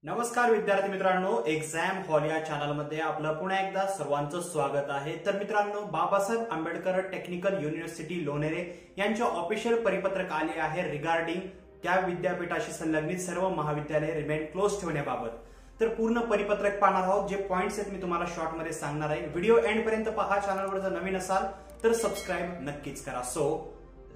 नमस्कार विद्यार्थी मित्रांनो, एक्झाम हॉल या चॅनलमध्ये आपलं पुन्हा एकदा सर्वांचं स्वागत आहे। तर मित्रांनो, बाबासाहेब आंबेडकर टेक्निकल युनिव्हर्सिटी लोणेरे यांचे ऑफिशियल परिपत्रक आले आहे रिगार्डिंग त्या विद्यापीठाशी संलग्नित सर्व महाविद्यालये रिमेन क्लोज ठेवण्याबाबत। तर पूर्ण परिपत्रक पाहणार आहोत। जे पॉइंट्स आहेत मी तुम्हाला शॉर्ट मध्ये सांगणार आहे। व्हिडिओ एंड पर्यंत पहा। चॅनलवर जर नवीन असाल तर सबस्क्राइब नक्कीच करा। So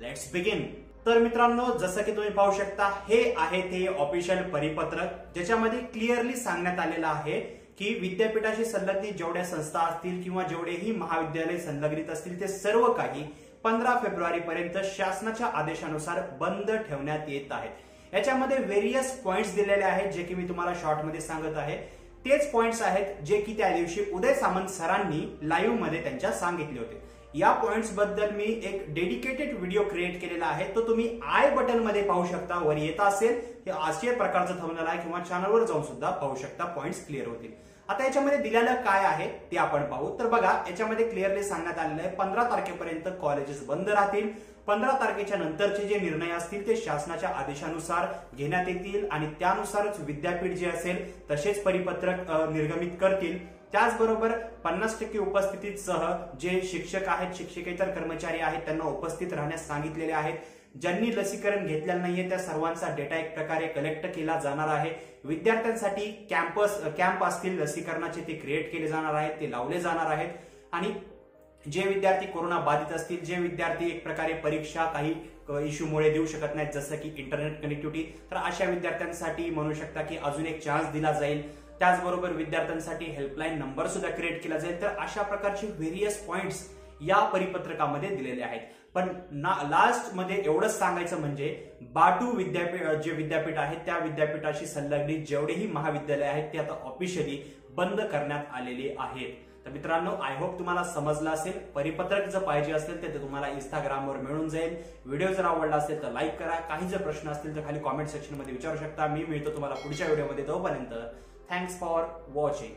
let's begin. तर मित्रांनो, जसं की तुम्ही पाहू शकता, हे आहे ते ऑफिशियल परिपत्रक ज्याच्यामध्ये क्लिअरली सांगण्यात आलेलं आहे की विद्यापीठाशी संलग्नित जेवढ्या संस्था असतील किंवा जेवढेही महाविद्यालय संलग्नित असतील ते सर्व काही 15 फेब्रुवारी पर्यंत शासनाच्या आदेशानुसार बंद ठेवण्यात येत आहेत। याच्यामध्ये व्हेरियस पॉइंट्स दिलेले आहेत जे की मी तुम्हाला शॉर्ट मध्ये सांगत आहे। तेच पॉइंट्स आहेत जे की त्या दिवशी उदय सामंत सरांनी लाईव्ह मध्ये त्यांच्या सांगितले होते। या पॉइंट्स बद्दल मी एक डेडिकेटेड व्हिडिओ क्रिएट केलेला आहे, तो तुम्ही आय बटन मध्ये पाहू शकता। वर येत असेल हे अशा प्रकारचं थंबनेल आहे किंवा चॅनलवर जाऊन सुद्धा पाहू शकता। पॉइंट्स क्लिअर होतील। आता याच्यामध्ये दिलेलं काय आहे ते आपण पाहू। तर बघा, याच्यामध्ये क्लिअरली सांगण्यात आलेलं आहे 15 तारखेपर्यंत कॉलेजेस बंद राहतील। 15 तारखेच्या नंतरचे जे निर्णय असतील ते शासनाच्या आदेशानुसार घेण्यात येतील आणि त्यानुसारच विद्यापीठ जे असेल तसेच परिपत्रक निर्गमित करतील। त्याचबरोबर 50% उपस्थितीसह जे शिक्षक आहेत, शिक्षकेतर कर्मचारी आहेत त्यांना उपस्थित राहण्यास सांगितलेले आहेत। ज्यांनी लसीकरण घेतलेलं नाहीये त्या सर्वांचा डेटा एक प्रकारे कलेक्ट केला जाणार आहे। विद्यार्थ्यांसाठी कॅम्प असतील लसीकरणाचे ते क्रिएट केले जाणार आहेत, ते लावले जाणार आहेत। आणि जे विद्यार्थी कोरोना बाधित असतील, जे विद्यार्थी एक प्रकारे परीक्षा काही इश्यूमुळे देऊ शकत नाहीत जसं की इंटरनेट कनेक्टिव्हिटी, तर अशा विद्यार्थ्यांसाठी म्हणू शकता की अजून एक चान्स दिला जाईल। त्याचबरोबर विद्यार्थ्यांसाठी हेल्पलाईन नंबर सुद्धा क्रिएट केला जाईल। तर अशा प्रकारचे व्हेरियस पॉइंट्स या परिपत्रकामध्ये दिलेले आहेत। पण लास्ट मध्ये एवढंच सांगायचं म्हणजे बाटू जे विद्यापीठ आहे त्या विद्यापीठाशी संलग्नित जेवढेही महाविद्यालय आहेत ते आता ऑफिशियली बंद करण्यात आलेले आहेत। तर मित्रांनो, आय होप तुम्हाला समजलं असेल। परिपत्रक जर पाहिजे असेल तर ते तुम्हाला इंस्टाग्रामवर मिळून जाईल। व्हिडिओ जर आवडला असेल तर लाईक करा। काही जर प्रश्न असतील तर खाली कॉमेंट सेक्शन मध्ये विचारू शकता। मी मिळतो तुम्हाला पुढच्या व्हिडिओमध्ये। तोपर्यंत थँक्स फॉर वॉचिंग।